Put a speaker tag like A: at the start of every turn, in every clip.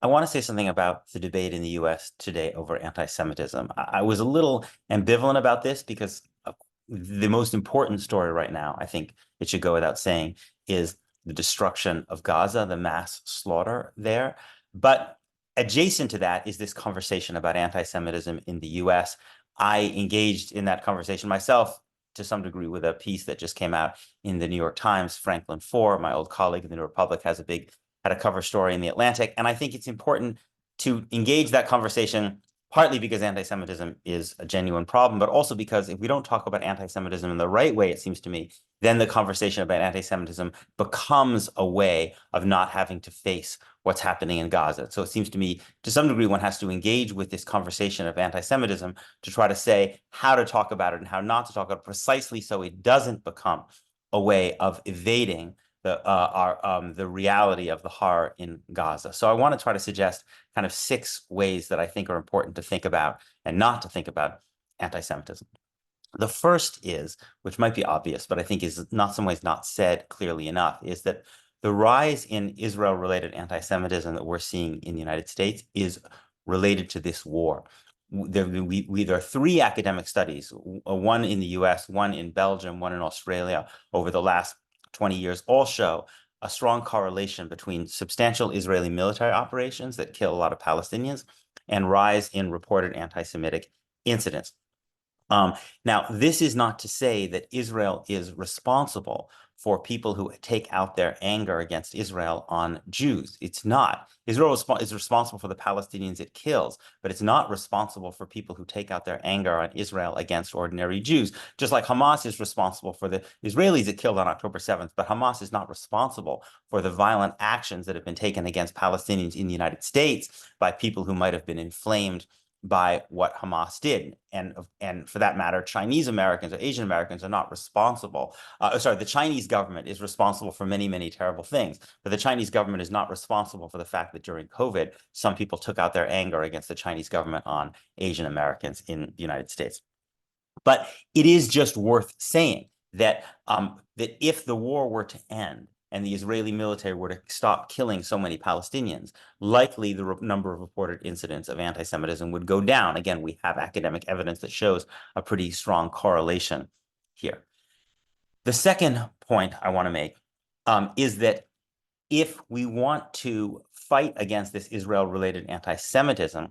A: I want to say something about the debate in the US today over anti-Semitism. I was a little ambivalent about this because the most important story right now, I think it should go without saying, is the destruction of Gaza, the mass slaughter there. But adjacent to that is this conversation about anti-Semitism in the US. I engaged in that conversation myself to some degree with a piece that just came out in the New York Times. Franklin Foer, my old colleague in the New Republic, had a cover story in the Atlantic. And I think it's important to engage that conversation, partly because anti-Semitism is a genuine problem, but also because if we don't talk about anti-Semitism in the right way, it seems to me, then the conversation about anti-Semitism becomes a way of not having to face what's happening in Gaza. So it seems to me, to some degree, one has to engage with this conversation of anti-Semitism to try to say how to talk about it and how not to talk about it, precisely so it doesn't become a way of evading the reality of the horror in Gaza. So I want to try to suggest kind of 6 ways that I think are important to think about and not to think about anti-Semitism. The first is, which might be obvious, but I think is not some ways not said clearly enough, is that the rise in Israel-related anti-Semitism that we're seeing in the United States is related to this war. There are 3 academic studies, one in the US, one in Belgium, one in Australia, over the last 20 years, all show a strong correlation between substantial Israeli military operations that kill a lot of Palestinians and rise in reported anti-Semitic incidents. Now, this is not to say that Israel is responsible for people who take out their anger against Israel on Jews. It's not. Israel is responsible for the Palestinians it kills, but it's not responsible for people who take out their anger on Israel against ordinary Jews. Just like Hamas is responsible for the Israelis it killed on October 7th, but Hamas is not responsible for the violent actions that have been taken against Palestinians in the United States by people who might have been inflamed by what Hamas did. And for that matter, Chinese Americans or Asian Americans are not responsible. The Chinese government is responsible for many, many terrible things, but the Chinese government is not responsible for the fact that during COVID, some people took out their anger against the Chinese government on Asian Americans in the United States. But it is just worth saying that, that if the war were to end, and the Israeli military were to stop killing so many Palestinians, likely the number of reported incidents of anti-Semitism would go down. Again, we have academic evidence that shows a pretty strong correlation here. The second point I want to make is that if we want to fight against this Israel-related anti-Semitism,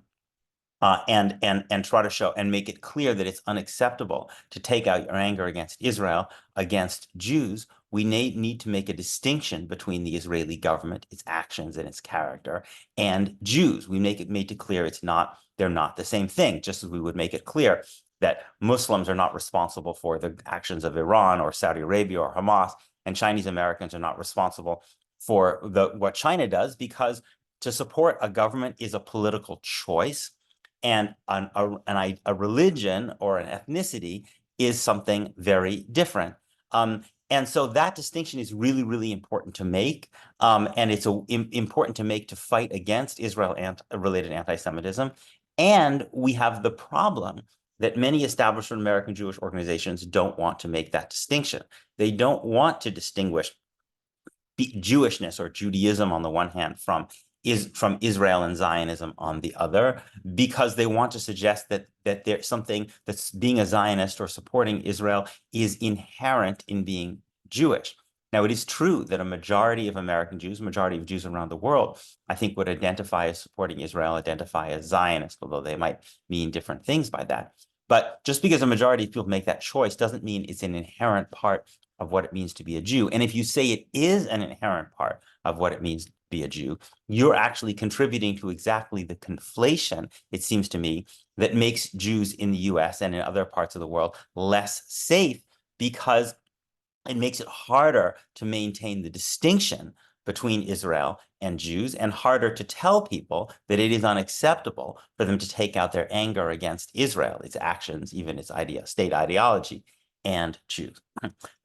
A: and try to show and make it clear that it's unacceptable to take out your anger against Israel, against Jews, we need to make a distinction between the Israeli government, its actions and its character, and Jews. We make it clear they're not the same thing, just as we would make it clear that Muslims are not responsible for the actions of Iran or Saudi Arabia or Hamas, and Chinese Americans are not responsible for what China does, because to support a government is a political choice. And a religion or an ethnicity is something very different. And so that distinction is really, really important to make. And it's important to make to fight against Israel-related anti-Semitism. And we have the problem that many establishment American Jewish organizations don't want to make that distinction. They don't want to distinguish Jewishness or Judaism on the one hand from Israel and Zionism on the other, because they want to suggest that there's something that's being a Zionist or supporting Israel is inherent in being Jewish. Now, it is true that a majority of American Jews, majority of Jews around the world, I think would identify as supporting Israel, identify as Zionist, although they might mean different things by that. But just because a majority of people make that choice doesn't mean it's an inherent part of what it means to be a Jew. And if you say it is an inherent part of what it means to be a Jew, you're actually contributing to exactly the conflation, it seems to me, that makes Jews in the US and in other parts of the world less safe, because it makes it harder to maintain the distinction between Israel and Jews, and harder to tell people that it is unacceptable for them to take out their anger against Israel, its actions, even its state ideology, and Jews.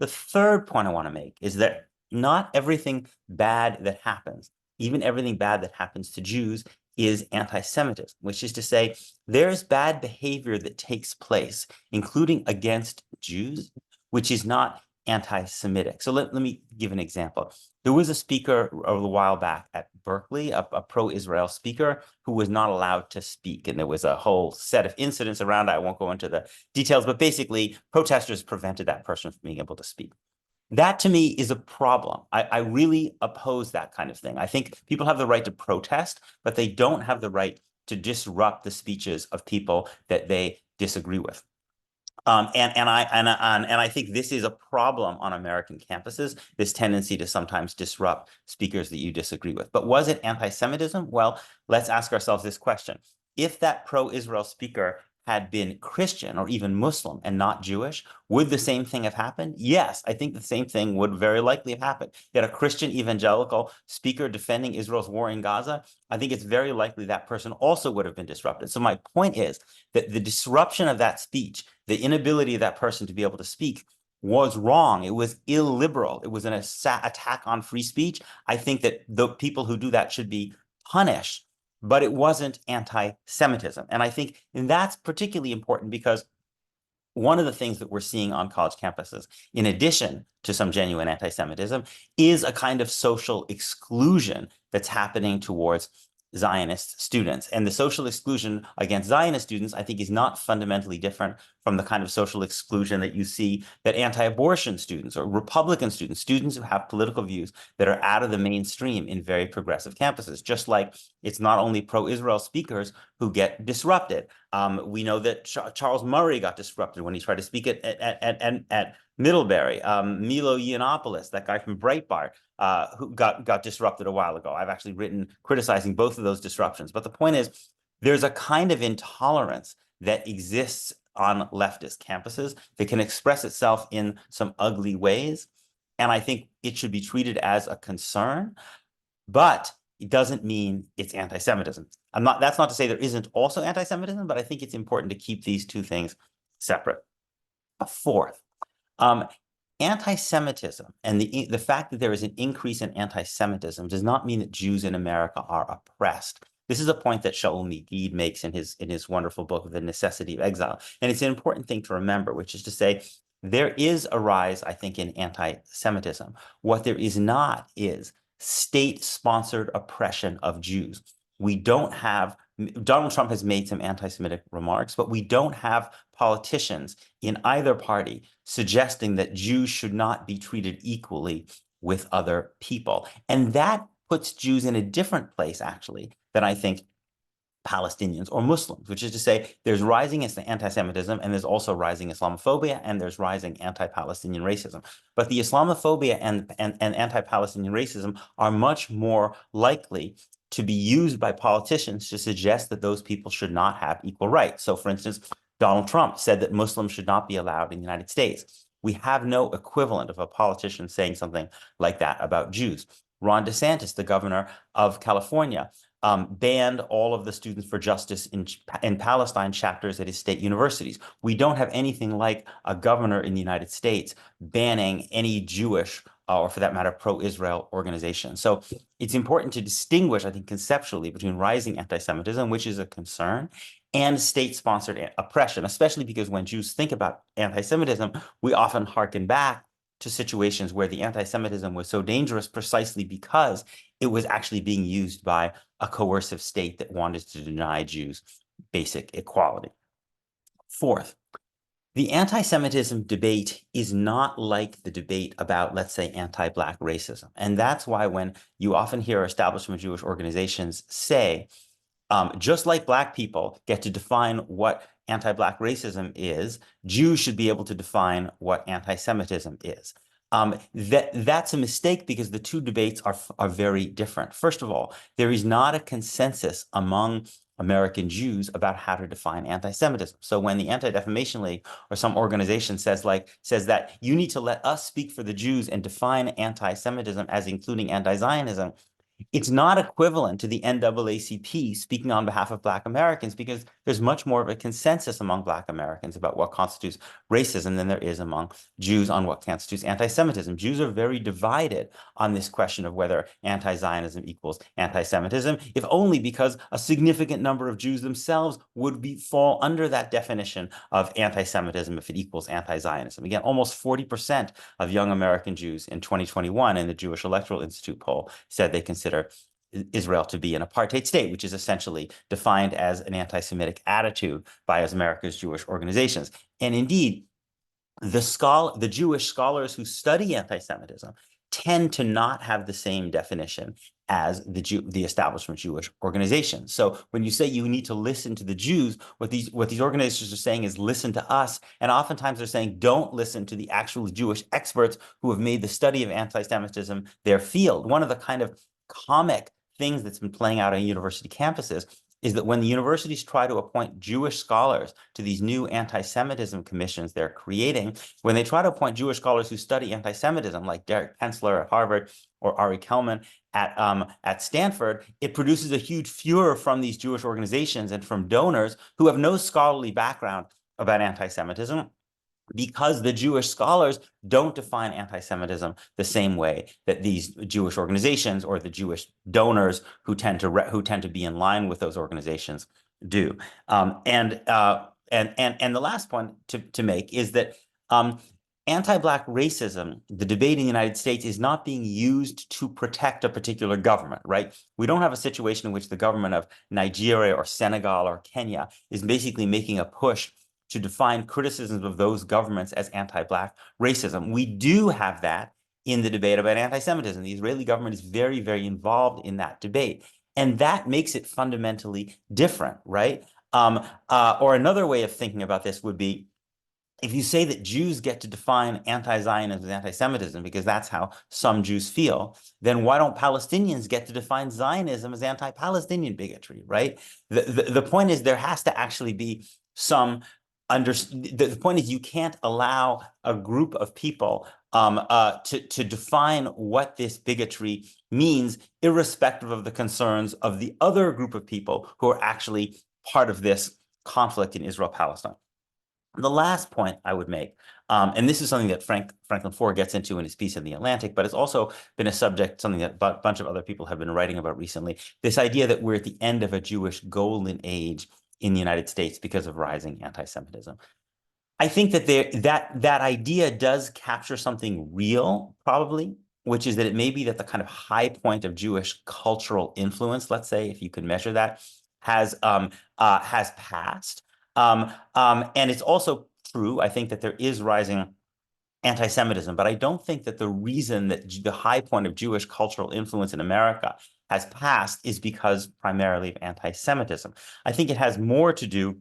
A: The third point I want to make is that not everything bad that happens, even everything bad that happens to Jews, is anti-Semitism, which is to say there's bad behavior that takes place, including against Jews, which is not anti-Semitic. So let me give an example. There was a speaker a while back at Berkeley, a pro-Israel speaker who was not allowed to speak. And there was a whole set of incidents around it. I won't go into the details, but basically protesters prevented that person from being able to speak. That to me is a problem. I really oppose that kind of thing. I think people have the right to protest, but they don't have the right to disrupt the speeches of people that they disagree with. And I think this is a problem on American campuses, this tendency to sometimes disrupt speakers that you disagree with. But was it anti-Semitism? Well, let's ask ourselves this question. If that pro-Israel speaker had been Christian or even Muslim and not Jewish, would the same thing have happened? Yes, I think the same thing would very likely have happened. That a Christian evangelical speaker defending Israel's war in Gaza, I think it's very likely that person also would have been disrupted. So my point is that the disruption of that speech, the inability of that person to be able to speak, was wrong. It was illiberal. It was an attack on free speech. I think that the people who do that should be punished, but it wasn't anti-Semitism. And I think that's particularly important because one of the things that we're seeing on college campuses, in addition to some genuine anti-Semitism, is a kind of social exclusion that's happening towards Zionist students. And the social exclusion against Zionist students, I think, is not fundamentally different from the kind of social exclusion that you see that anti-abortion students or Republican students, students who have political views that are out of the mainstream in very progressive campuses, just like it's not only pro-Israel speakers who get disrupted. We know that Charles Murray got disrupted when he tried to speak at Middlebury. Milo Yiannopoulos, that guy from Breitbart, who got disrupted a while ago. I've actually written criticizing both of those disruptions. But the point is, there's a kind of intolerance that exists on leftist campuses that can express itself in some ugly ways. And I think it should be treated as a concern, but it doesn't mean it's anti-Semitism. That's not to say there isn't also anti-Semitism, but I think it's important to keep these two things separate. A fourth, anti-Semitism and the fact that there is an increase in anti-Semitism does not mean that Jews in America are oppressed. This is a point that Shaul Megid makes in his wonderful book, The Necessity of Exile. And it's an important thing to remember, which is to say, there is a rise, I think, in anti-Semitism. What there is not is state-sponsored oppression of Jews. We don't have, Donald Trump has made some anti-Semitic remarks, but we don't have politicians in either party suggesting that Jews should not be treated equally with other people. And that puts Jews in a different place, actually, than I think Palestinians or Muslims, which is to say there's rising anti-Semitism and there's also rising Islamophobia and there's rising anti-Palestinian racism. But the Islamophobia and anti-Palestinian racism are much more likely to be used by politicians to suggest that those people should not have equal rights. So for instance, Donald Trump said that Muslims should not be allowed in the United States. We have no equivalent of a politician saying something like that about Jews. Ron DeSantis, the governor of California, banned all of the Students for Justice in Palestine chapters at his state universities. We don't have anything like a governor in the United States banning any Jewish or for that matter, pro-Israel organization. So it's important to distinguish, I think, conceptually between rising anti-Semitism, which is a concern, and state-sponsored oppression, especially because when Jews think about anti-Semitism, we often hearken back to situations where the anti-Semitism was so dangerous precisely because it was actually being used by a coercive state that wanted to deny Jews basic equality. Fourth, the anti-Semitism debate is not like the debate about, let's say, anti-Black racism. And that's why when you often hear establishment Jewish organizations say, just like Black people get to define what anti-Black racism is, Jews should be able to define what anti-Semitism is. That's a mistake because the two debates are very different. First of all, there is not a consensus among American Jews about how to define anti-Semitism. So when the Anti-Defamation League or some organization says that you need to let us speak for the Jews and define anti-Semitism as including anti-Zionism, It's not equivalent to the NAACP speaking on behalf of Black Americans, because there's much more of a consensus among Black Americans about what constitutes racism than there is among Jews on what constitutes anti-Semitism. Jews are very divided on this question of whether anti-Zionism equals anti-Semitism, if only because a significant number of Jews themselves would fall under that definition of anti-Semitism if it equals anti-Zionism. Again, almost 40% of young American Jews in 2021 in the Jewish Electoral Institute poll said they consider Israel to be an apartheid state, which is essentially defined as an anti-Semitic attitude by America's Jewish organizations. And indeed, the Jewish scholars who study anti-Semitism tend to not have the same definition as the establishment Jewish organizations. So when you say you need to listen to the Jews, what these organizations are saying is listen to us. And oftentimes they're saying don't listen to the actual Jewish experts who have made the study of anti-Semitism their field. One of the kind of comic things that's been playing out on university campuses is that when the universities try to appoint Jewish scholars to these new anti-Semitism commissions they're creating, when they try to appoint Jewish scholars who study anti-Semitism, like Derek Pensler at Harvard or Ari Kelman at Stanford, it produces a huge furor from these Jewish organizations and from donors who have no scholarly background about anti-Semitism, because the Jewish scholars don't define anti-Semitism the same way that these Jewish organizations or the Jewish donors who tend to be in line with those organizations do. And the last point to make is that anti-Black racism, the debate in the United States, is not being used to protect a particular government, right? We don't have a situation in which the government of Nigeria or Senegal or Kenya is basically making a push to define criticisms of those governments as anti-Black racism. We do have that in the debate about anti-Semitism. The Israeli government is very, very involved in that debate. And that makes it fundamentally different, right? Or another way of thinking about this would be, if you say that Jews get to define anti-Zionism as anti-Semitism because that's how some Jews feel, then why don't Palestinians get to define Zionism as anti-Palestinian bigotry, right? The point is there has to actually be some the point is you can't allow a group of people to define what this bigotry means, irrespective of the concerns of the other group of people who are actually part of this conflict in Israel-Palestine. The last point I would make, and this is something that Franklin Foer gets into in his piece in The Atlantic, but it's also been a subject, something that a bunch of other people have been writing about recently, this idea that we're at the end of a Jewish golden age in the United States because of rising anti-Semitism. I think that that idea does capture something real, probably, which is that it may be that the kind of high point of Jewish cultural influence, let's say, if you could measure that, has passed. And it's also true, I think, that there is rising anti-Semitism, but I don't think that the reason that the high point of Jewish cultural influence in America has passed is because primarily of anti-Semitism. I think it has more to do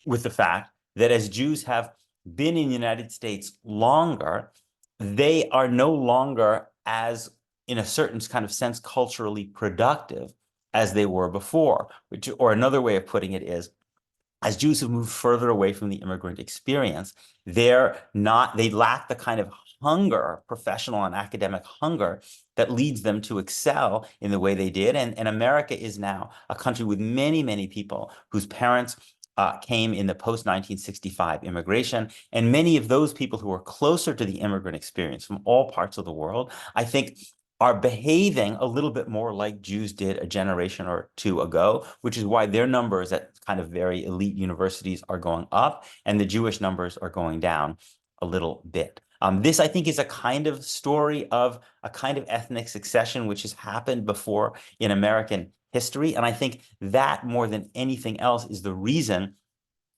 A: with the fact that as Jews have been in the United States longer, they are no longer as, in a certain kind of sense, culturally productive as they were before, or another way of putting it is, as Jews have moved further away from the immigrant experience, they lack the kind of hunger, professional and academic hunger, that leads them to excel in the way they did. And America is now a country with many, many people whose parents came in the post-1965 immigration. And many of those people who are closer to the immigrant experience from all parts of the world, I think, are behaving a little bit more like Jews did a generation or two ago, which is why their numbers at kind of very elite universities are going up and the Jewish numbers are going down a little bit. This, I think, is a kind of story of a kind of ethnic succession which has happened before in American history. And I think that, more than anything else, is the reason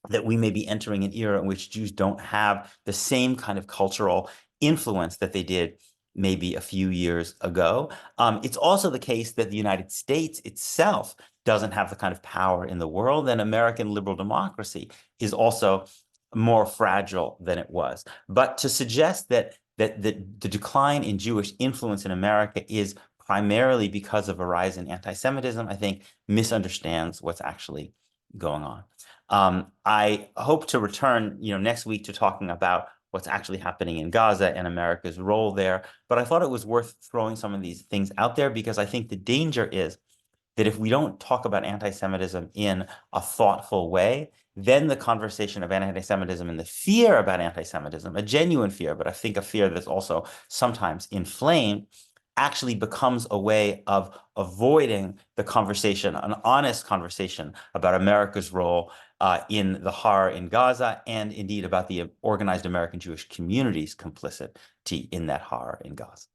A: that we may be entering an era in which Jews don't have the same kind of cultural influence that they did maybe a few years ago. It's also the case that the United States itself doesn't have the kind of power in the world, and American liberal democracy is also more fragile than it was. But to suggest that the decline in Jewish influence in America is primarily because of a rise in anti-Semitism, I think, misunderstands what's actually going on. I hope to return, next week to talking about what's actually happening in Gaza and America's role there. But I thought it was worth throwing some of these things out there because I think the danger is that if we don't talk about anti-Semitism in a thoughtful way, then the conversation of anti-Semitism and the fear about anti-Semitism, a genuine fear, but I think a fear that's also sometimes inflamed, actually becomes a way of avoiding the conversation, an honest conversation about America's role in the horror in Gaza, and indeed about the organized American Jewish community's complicity in that horror in Gaza.